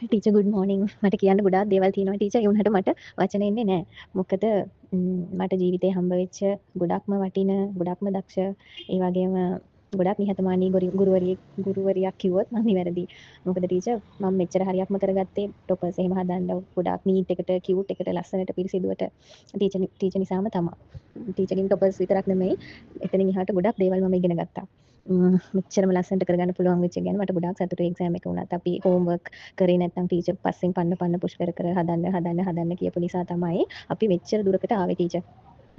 Teacher good morning. මට කියන්න ගොඩාක් දේවල් තියෙනවා ටීචර්. ඒ වුණාට මට වචන එන්නේ නැහැ. මොකද මට ජීවිතේ හම්බ වෙච්ච ගොඩක්ම වටින, ගොඩක්ම දක්ෂ, ඒ වගේම ගොඩක් නිහතමානී ගුරුවරියක් කිව්වොත් මම නිවැරදි. මොකද ටීචර් මම මෙච්චර හරියක්ම කරගත්තේ ටොපර්ස් එහෙම හදන්න ගොඩාක් නීට් එකට, කියුට් එකට, ලස්සනට පිරිසිදුවට ටීචර් නිසාම තමයි. ටීචර්ගෙන් ටොපර්ස් විතරක් නෙමෙයි, එතනින් එහාට ගොඩක් දේවල් මම ඉගෙන ගත්තා. මෙච්චරම ලස්සනට කරගන්න පුළුවන් වෙච්ච එක ගැන මට ගොඩාක් සතුටුයි. එක්සෑම් එක වුණත් අපි හෝම්වර්ක් කරේ නැත්නම් ටීචර් පස්සෙන් පන්න පුෂ් කර හදන්න කියපු නිසා තමයි අපි මෙච්චර දුරකට ආවේ ටීචර්.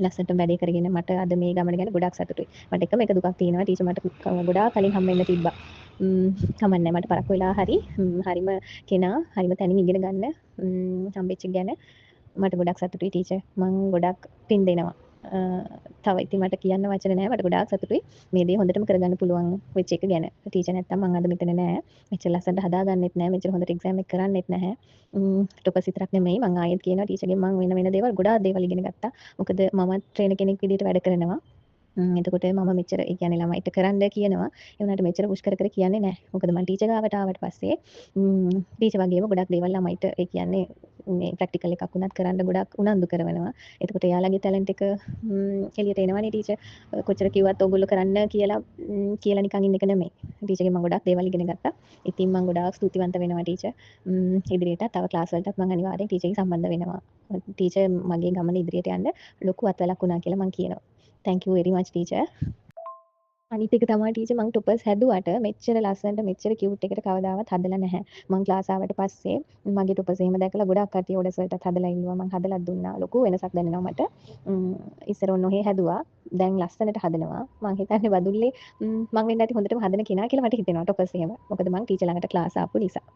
ලස්සනට වැඩේ කරගෙන මට අද මේ ගමන ගැන ගොඩාක් සතුටුයි. මට එකම එක දුකක් තියෙනවා ටීචර් මට ගොඩාක් කලින් හම්බෙන්න තිබ්බා. කමන්නේ මට පරක්කු වෙලා හරිම කෙනා හරිම තැනින් ඉගෙන ගන්න හම්බෙච්ච ගැන මට ගොඩක් සතුටුයි ටීචර්. මම ගොඩක් පින් දෙනවා. තව ඉතින් මට කියන්න වචන නැහැ. මට ගොඩාක් සතුටුයි මේ දේ හොඳටම කරගන්න පුළුවන් වෙච්ච එක ගැන. ටීචර් නැත්තම් මම අද මෙතන නැහැ. මෙච්චර ලස්සනට හදාගන්නෙත් නැහැ. මෙච්චර හොඳට එක්සෑම් එක කරන්නෙත් නැහැ. ටොපර්ස් විතරක් නෙමෙයි මම ආයෙත් කියනවා ටීචර්ගෙන් මම වෙන දේවල් ගොඩාක් දේවල් ඉගෙන ගත්තා. මොකද මමත් ට්‍රේනර් කෙනෙක් විදිහට වැඩ කරනවා. එතකොට මම මෙච්චර ඒ කියන්නේ ළමයිට කරන්න කියනවා. ඒ වුණාට මෙච්චර පුෂ් කර කියන්නේ නැහැ. මොකද මම ටීචර් ගාවට ආවට පස්සේ ටීචර් වගේම ගොඩක් දේවල් ළමයිට ඒ කියන්නේ මේ ප්‍රැක්ටිකල් එකක් වුණත් කරන්න ගොඩක් උනන්දු කරනවා. එතකොට එයාලගේ ටැලන්ට් එක එළියට එනවනේ ටීචර්. කොච්චර කිව්වත් ඕගොල්ලෝ කරන්න කියලා නිකන් ඉන්න එක නෙමෙයි. ටීචර්ගෙන් මම ගොඩක් දේවල් ඉගෙන ගත්තා. ඉතින් මම ගොඩාක් ස්තුතිවන්ත වෙනවා ටීචර්. ඉදිරියට තව ක්ලාස් වලටත් මම අනිවාර්යෙන් ටීචර්ගෙන් සම්බන්ධ වෙනවා. ටීචර් මගේ ගමන ඉදිරියට යන්න ලොකු අත්වලක් වුණා කියලා මම කියනවා. Thank you very much teacher. අනිත් එක තමයි ටීචර් මං ටොපර්ස් හැදුවට මෙච්චර ලස්සනට මෙච්චර කියුට් එකට කවදාවත් හදලා නැහැ. මං ක්ලාස් ආවට පස්සේ මගේ ටොපර්ස් එහෙම දැකලා ගොඩක් කට්ටිය ඕඩර්ස් වලටත් හදලා ඉන්නවා. මං හදලා දුන්නා. ලොකු වෙනසක් දැනෙනවා මට. ඉස්සර ඔහේ හැදුවා. දැන් ලස්සනට හදනවා. මං හිතන්නේ බදුල්ලේ මං වෙන්න ඇති හොඳටම හදන කෙනා කියලා මට හිතෙනවා ටොපර්ස් එහෙම. මොකද මං ටීචර් ළඟට ක්ලාස් ආපු නිසා.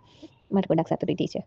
මට ගොඩක් සතුටුයි ටීචර්.